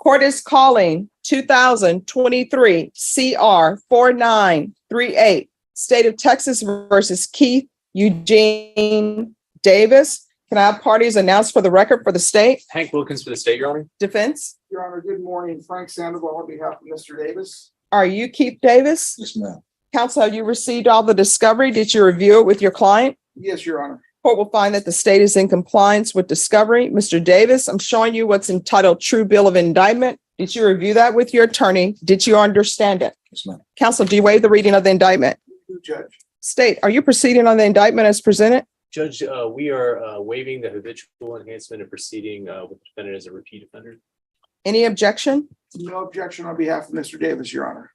Court is calling 2023 CR 4938, State of Texas versus Keith Eugene Davis. Can I have parties announced for the record for the state? Hank Wilkins for the state, Your Honor. Defense? Your Honor, good morning. Frank Sandoval on behalf of Mr. Davis. Are you Keith Davis? Yes, ma'am. Counsel, have you received all the discovery? Did you review it with your client? Yes, Your Honor. Court will find that the state is in compliance with discovery. Mr. Davis, I'm showing you what's entitled True Bill of Indictment. Did you review that with your attorney? Did you understand it? Yes, ma'am. Counsel, do you waive the reading of the indictment? Judge. State, are you proceeding on the indictment as presented? Judge, we are waiving the habitual enhancement and proceeding with the defendant as a repeat offender. Any objection? No objection on behalf of Mr. Davis, Your Honor.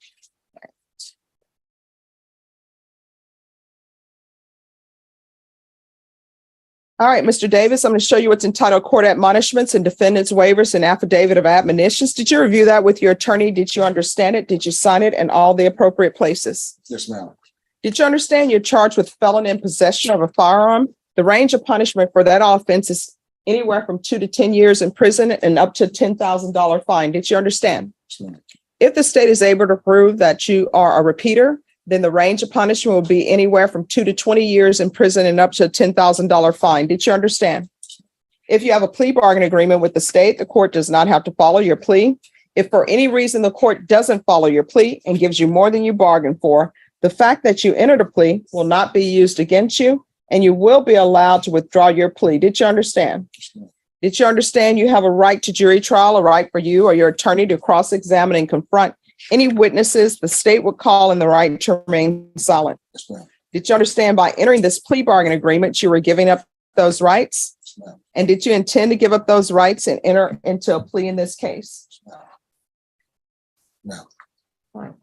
All right, Mr. Davis, I'm going to show you what's entitled Court Admonishments and Defendant's Waivers and Affidavit of Admonitions. Did you review that with your attorney? Did you understand it? Did you sign it in all the appropriate places? Yes, ma'am. Did you understand you're charged with felon in possession of a firearm? The range of punishment for that offense is anywhere from 2 to 10 years in prison and up to $10,000 fine. Did you understand? Yes, ma'am. If the state is able to prove that you are a repeater, then the range of punishment will be anywhere from 2 to 20 years in prison and up to a $10,000 fine. Did you understand? If you have a plea bargain agreement with the state, the court does not have to follow your plea. If for any reason the court doesn't follow your plea and gives you more than you bargained for, the fact that you entered a plea will not be used against you, and you will be allowed to withdraw your plea. Did you understand? Did you understand you have a right to jury trial, a right for you or your attorney to cross-examine and confront any witnesses the state would call in the right to remain silent? Yes, ma'am. Did you understand by entering this plea bargain agreement, you were giving up those rights? Yes, ma'am. And did you intend to give up those rights and enter into a plea in this case? Yes, ma'am. No.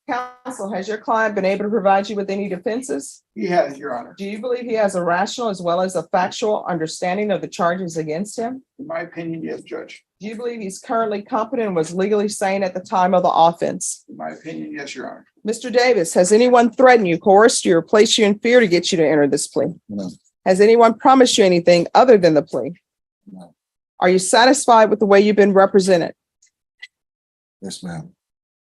Counsel, has your client been able to provide you with any defenses? He has, Your Honor. Do you believe he has a rational as well as a factual understanding of the charges against him? In my opinion, yes, Judge. Do you believe he's currently competent and was legally sane at the time of the offense? In my opinion, yes, Your Honor. Mr. Davis, has anyone threatened you, coerced you, or placed you in fear to get you to enter this plea? No. Has anyone promised you anything other than the plea? No. Are you satisfied with the way you've been represented? Yes, ma'am.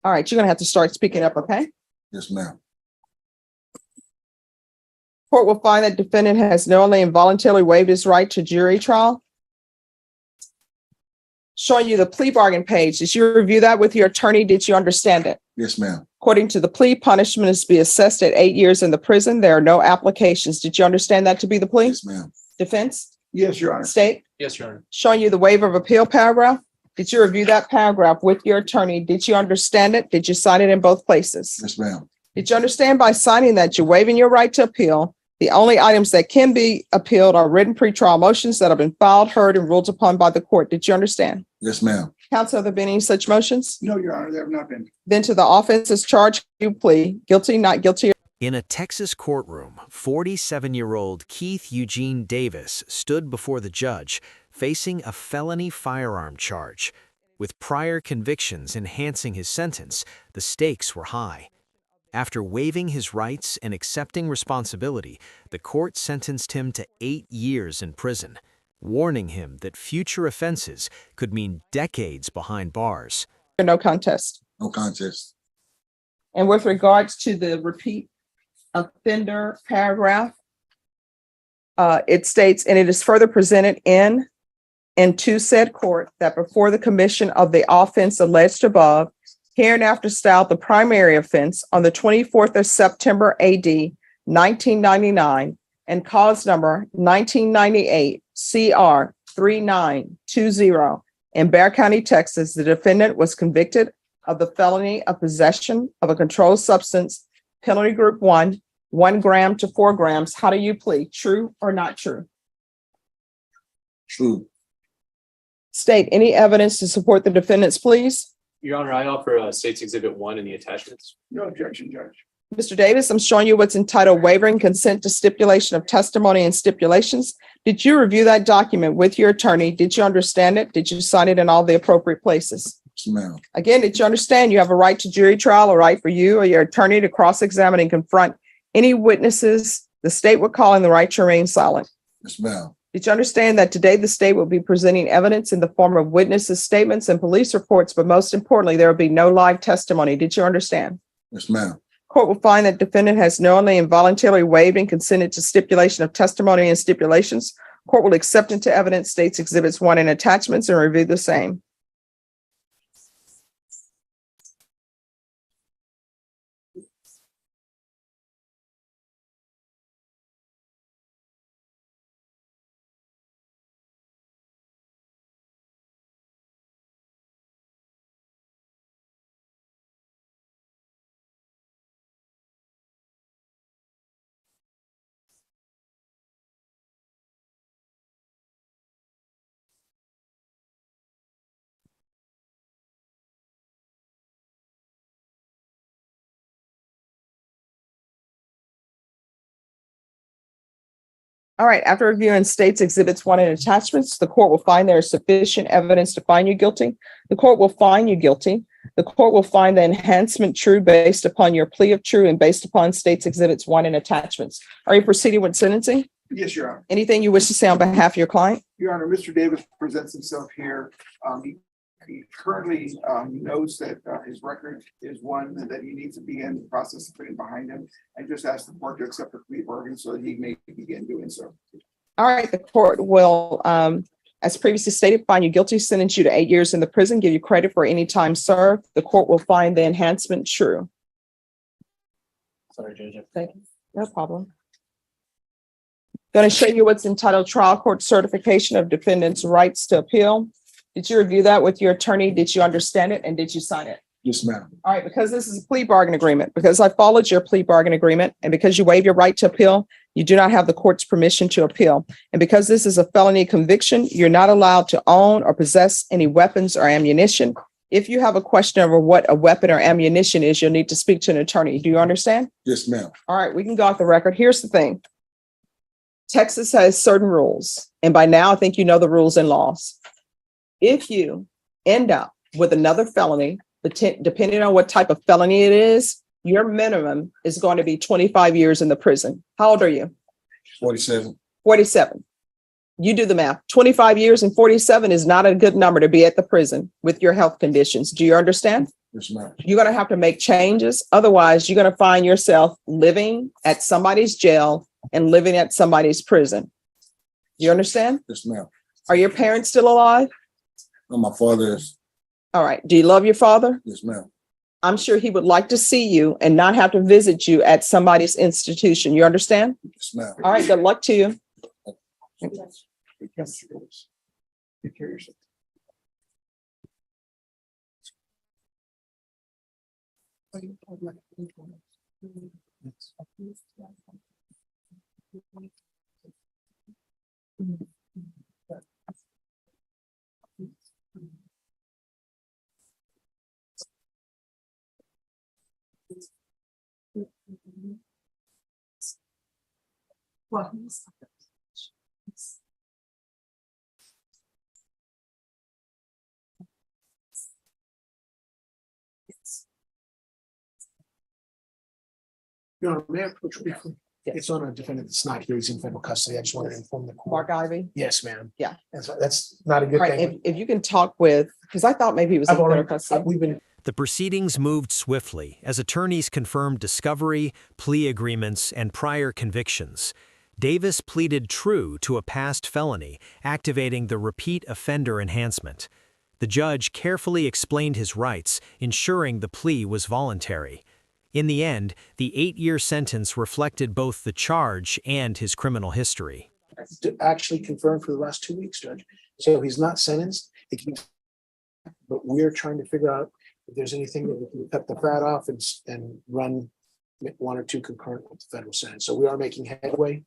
All right, you're going to have to start speaking up, okay? Yes, ma'am. Court will find that defendant has knowingly and voluntarily waived his right to jury trial. Showing you the plea bargain page. Did you review that with your attorney? Did you understand it? Yes, ma'am. According to the plea, punishment is to be assessed at 8 years in the prison. There are no applications. Did you understand that to be the plea? Yes, ma'am. Defense? Yes, Your Honor. State? Yes, Your Honor. Showing you the waiver of appeal paragraph. Did you review that paragraph with your attorney? Did you understand it? Did you sign it in both places? Yes, ma'am. Did you understand by signing that you're waiving your right to appeal? The only items that can be appealed are written pretrial motions that have been filed, heard, and ruled upon by the court. Did you understand? Yes, ma'am. Counsel, have there been any such motions? No, Your Honor, there have not been. Then to the offenses charged, you plea guilty, not guilty. In a Texas courtroom, 47-year-old Keith Eugene Davis stood before the judge facing a felony firearm charge. With prior convictions enhancing his sentence, the stakes were high. After waiving his rights and accepting responsibility, the court sentenced him to 8 years in prison, warning him that future offenses could mean decades behind bars. No contest. No contest. And with regards to the repeat offender paragraph, it states, and it is further presented in and to said court that before the commission of the offense alleged above, hereinafter styled the primary offense on the 24th of September AD 1999 and cause number 1998 CR 3920 in Bexar County, Texas, the defendant was convicted of the felony of possession of a controlled substance, penalty group 1, 1 gram to 4 grams. How do you plead? True or not true? True. State any evidence to support the defendant's pleas. Your Honor, I offer State's Exhibit 1 in the attachments. No objection, Judge. Mr. Davis, I'm showing you what's entitled Wavering Consent to Stipulation of Testimony and Stipulations. Did you review that document with your attorney? Did you understand it? Did you sign it in all the appropriate places? Yes, ma'am. Again, did you understand you have a right to jury trial, a right for you or your attorney to cross-examine and confront any witnesses the state would call in the right to remain silent? Yes, ma'am. Did you understand that today the state will be presenting evidence in the form of witnesses' statements and police reports, but most importantly, there will be no live testimony? Did you understand? Yes, ma'am. Court will find that defendant has knowingly and voluntarily waived and consented to stipulation of testimony and stipulations. Court will accept into evidence states exhibits 1 and attachments and review the same. All right, after reviewing states exhibits 1 and attachments, the court will find there is sufficient evidence to find you guilty. The court will find you guilty. The court will find the enhancement true based upon your plea of true and based upon states exhibits 1 and attachments. Are you proceeding with sentencing? Yes, Your Honor. Anything you wish to say on behalf of your client? Your Honor, Mr. Davis presents himself here. He currently knows that his record is one that he needs to begin the process of putting behind him, and just ask the court to accept the plea bargain so that he may begin doing so. All right, the court will, as previously stated, find you guilty, sentence you to 8 years in the prison, give you credit for any time served. The court will find the enhancement true. Sorry, Judge. Thank you. No problem. Going to show you what's entitled Trial Court Certification of Defendant's Rights to Appeal. Did you review that with your attorney? Did you understand it? And did you sign it? Yes, ma'am. All right, because this is a plea bargain agreement, because I followed your plea bargain agreement, and because you waive your right to appeal, you do not have the court's permission to appeal. And because this is a felony conviction, you're not allowed to own or possess any weapons or ammunition. If you have a question over what a weapon or ammunition is, you'll need to speak to an attorney. Do you understand? Yes, ma'am. All right, we can go off the record. Here's the thing. Texas has certain rules, and by now I think you know the rules and laws. If you end up with another felony, depending on what type of felony it is, your minimum is going to be 25 years in the prison. How old are you? 47. 47. You do the math. 25 years and 47 is not a good number to be at the prison with your health conditions. Do you understand? Yes, ma'am. You're going to have to make changes. Otherwise, you're going to find yourself living at somebody's jail and living at somebody's prison. You understand? Yes, ma'am. Are your parents still alive? No, my father is. All right. Do you love your father? Yes, ma'am. I'm sure he would like to see you and not have to visit you at somebody's institution. You understand? Yes, ma'am. All right. Good luck to you. Yes. Take care of yourself. Your Honor, may I approach briefly? Yes. It's on a defendant that's not here. He's in federal custody. I just wanted to inform the court. Mark Ivy. Yes, ma'am. Yeah. That's not a good All right. thing. If you can talk with, because I thought maybe he was in I've already, federal custody. we've been The proceedings moved swiftly as attorneys confirmed discovery, plea agreements, and prior convictions. Davis pleaded true to a past felony, activating the repeat offender enhancement. The judge carefully explained his rights, ensuring the plea was voluntary. In the end, the 8-year sentence reflected both the charge and his criminal history. actually confirmed for the last 2 weeks, Judge. So he's not sentenced. But we're trying to figure out if there's anything that we can cut the fat off and run 1 or 2 concurrent with the federal sentence. So we are making headway,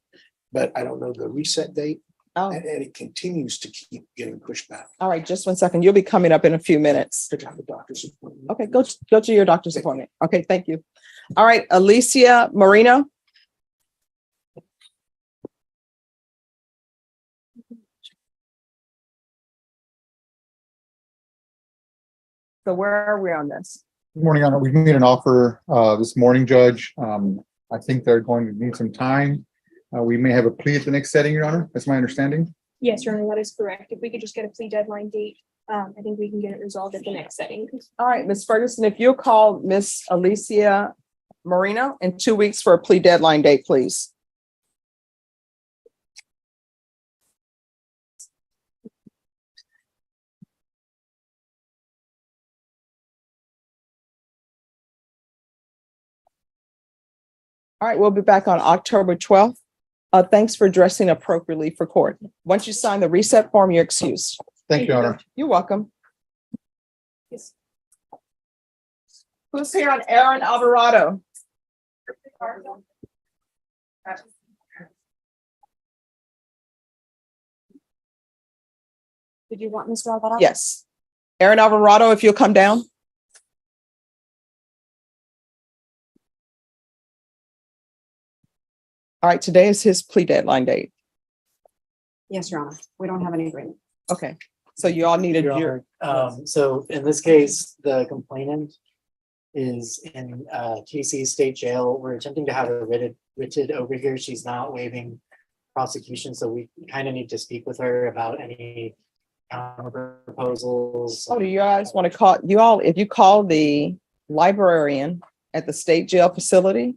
but I don't know the reset date. Oh, And it continues to keep getting pushed back. all right. Just 1 second. You'll be coming up in a few minutes. To have the doctor's appointment. Okay, go to your doctor's appointment. Okay, thank you. All right, Alicia Marino. So where are we on this? Good morning, Honor. We've made an offer this morning, Judge. I think they're going to need some time We may have a plea at the next setting, Your Honor. That's my understanding. Yes, Your Honor, that is correct. If we could just get a plea deadline date, I think we can get it resolved at the next setting. All right, Ms. Ferguson, if you'll call Ms. Alicia Marino in 2 weeks for a plea deadline date, please. All right, we'll be back on October 12th. Thanks for dressing appropriately for court. Once you sign the reset form, you're excused. Thank you, Your Honor. You're welcome. Yes. Who's here on Aaron Alvarado? Did you want Mr. Alvarado? Yes. Aaron Alvarado, if you'll come down. All right, today is his plea deadline date. Yes, Your Honor. We don't have any agreement. Okay, so you all need a Your jury. Honor, so in this case, the complainant is in TC State Jail. We're attempting to have her writted over here. She's not waiving prosecution, so we kind of need to speak with her about any counter proposals. Oh, do you guys want to call, you all, if you call the librarian at the state jail facility,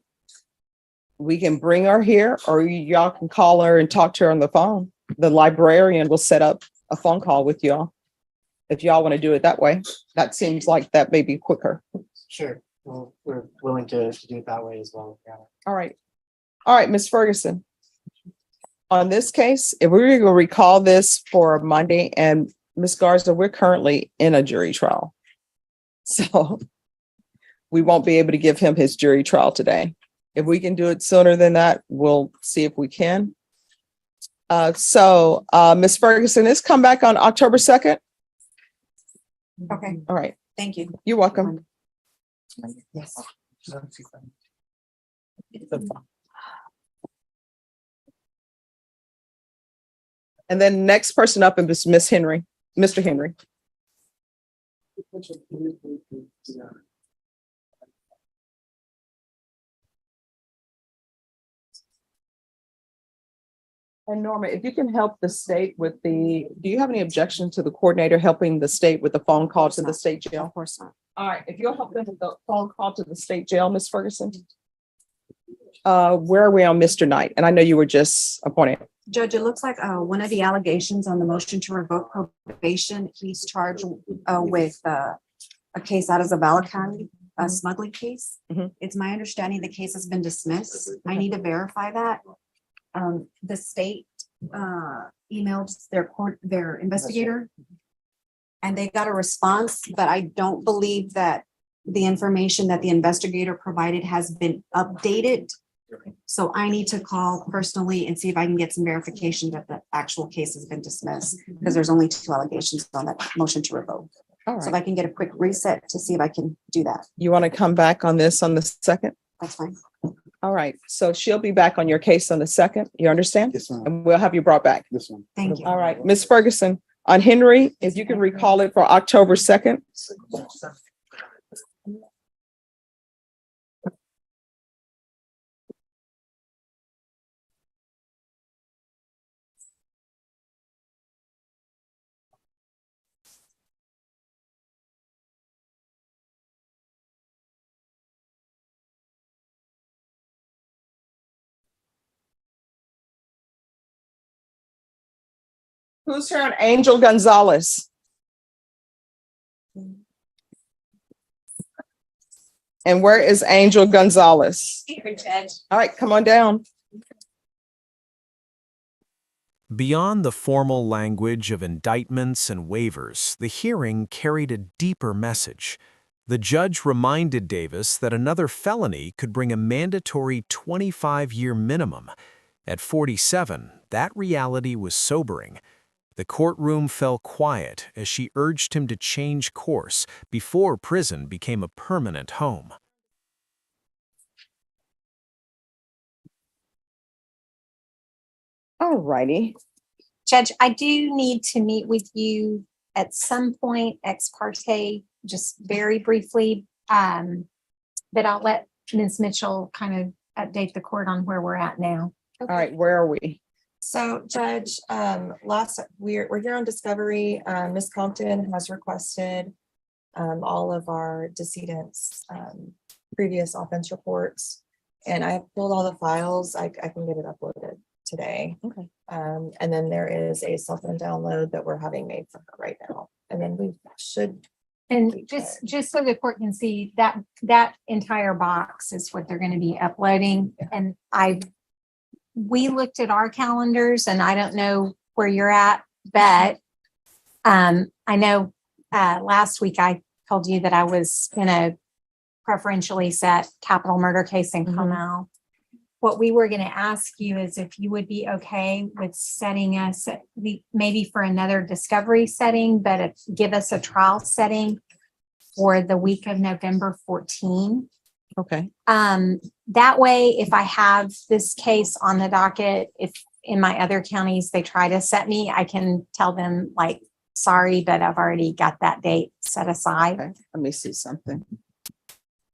we can bring her here, or y'all can call her and talk to her on the phone. The librarian will set up a phone call with y'all. If y'all want to do it that way, that seems like that may be quicker. Sure, well, we're willing to do it that way as well. Your Honor. All right. All right, Ms. Ferguson. On this case, if we're going to recall this for Monday, and Ms. Garza, we're currently in a jury trial. So we won't be able to give him his jury trial today. If we can do it sooner than that, we'll see if we can. Ms. Ferguson, let's come back on October 2nd. Okay, All right, thank you. you're welcome. Yes. And then next person up is Miss Henry, Mr. Henry. And Norma, if you can help the state with do you have any objection to the coordinator helping the state with the phone call to the state jail? Of course not. All right, if you'll help them with the phone call to the state jail, Ms. Ferguson. Where are we on Mr. Knight? And I know you were just appointed. Judge, it looks like one of the allegations on the motion to revoke probation, he's charged with a case out of Zavala County, a smuggling case. Mhm. It's my understanding the case has been dismissed. I need to verify that. The state emailed their investigator, and they got a response, but I don't believe that the information that the investigator provided has been updated. So I need to call personally and see if I can get some verification that the actual case has been dismissed, because there's only 2 allegations on that motion to revoke. All So if right, I can get a quick reset to see if I can do that, you want to come back on this on the 2nd? that's fine. All right, so she'll be back on your case on the 2nd. You understand? Yes, ma'am. And we'll have you brought back. This one. Thank you. All right, Ms. Ferguson, on Henry, if you can recall it for October 2nd. Who's here on Angel Gonzalez? And where is Angel Gonzalez? All right, come on down. Beyond the formal language of indictments and waivers, the hearing carried a deeper message. The judge reminded Davis that another felony could bring a mandatory 25-year minimum. At 47, that reality was sobering. The courtroom fell quiet as she urged him to change course before prison became a permanent home. All righty. Judge, I do need to meet with you at some point, ex parte, just very briefly. But I'll let Ms. Mitchell kind of update the court on where we're at now. All right, where are we? So Judge, we're here on discovery. Ms. Compton has requested all of our decedents' previous offense reports. And I have pulled all the files. I can get it uploaded today. Okay. And then there is a cell phone download that we're having made for her right now. And then we should. And just so the court can see that entire box is what they're gonna be uploading. And we looked at our calendars and I don't know where you're at, but I know last week I told you that I was gonna preferentially set capital murder case in Comal. What we were gonna ask you is if you would be okay with setting us, maybe for another discovery setting, but give us a trial setting for the week of November 14. Okay. That way, if I have this case on the docket, if in my other counties, they try to set me, I can tell them like, sorry, but I've already got that date set aside. Okay, let me see something.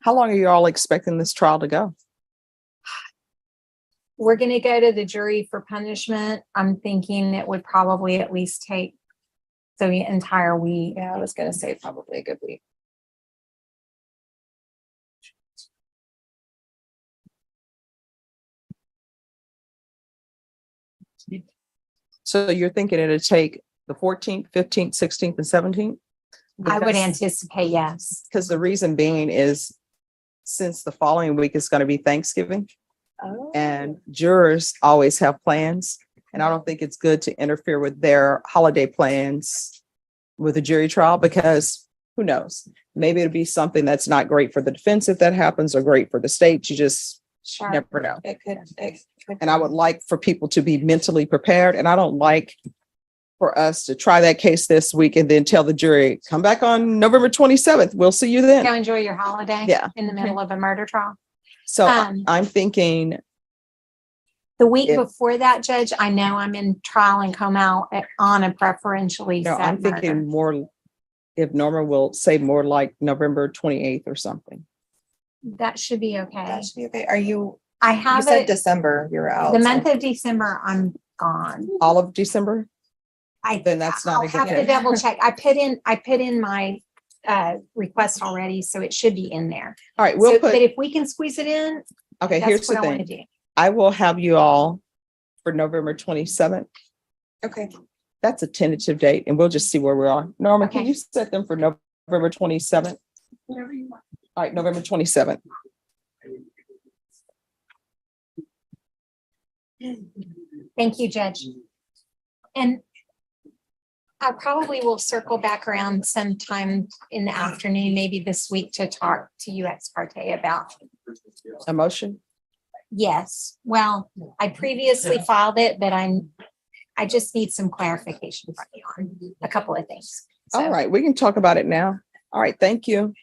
How long are you all expecting this trial to go? We're gonna go to the jury for punishment. I'm thinking it would probably at least take the entire week. Yeah, I was gonna say probably a good week. So you're thinking it'll take the 14th, 15th, 16th, and 17th? I would anticipate, yes. Because the reason being is since the following week is going to be Thanksgiving and jurors always have plans. And I don't think it's good to interfere with their holiday plans with a jury trial because who knows? Maybe it'll be something that's not great for the defense if that happens or great for the state. You just never know. It could. And I would like for people to be mentally prepared. And I don't like for us to try that case this week and then tell the jury, come back on November 27th. We'll see you then. Go enjoy your holiday. Yeah. In the middle of a murder trial. So I'm thinking, The week If- before that, Judge, I know I'm in trial and come out on a preferentially no, set I'm thinking murder. more, if Norma will say more like November 28th or something. That should be okay. That should be okay. Are you, I you have said it, December, you're out. the so- month of December, I'm gone. All of December? I Then that's not I'll a good have to thing. double check. I put in my request already, so it should be in there. All right, we'll So, but put, if we can squeeze it in, okay, here's that's the what I want to thing. do. I will have you all for November 27th. Okay. That's a tentative date and we'll just see where we are. Norma, can Okay. you set them for November 27th? Whatever you want. All right, November 27th. Thank you, Judge. And I probably will circle back around sometime in the afternoon, maybe this week, to talk to you ex parte about. A motion? Yes, well, I previously filed it, but I just need some clarification from you on a couple of things. So- All right, we can talk about it now. All right, thank you.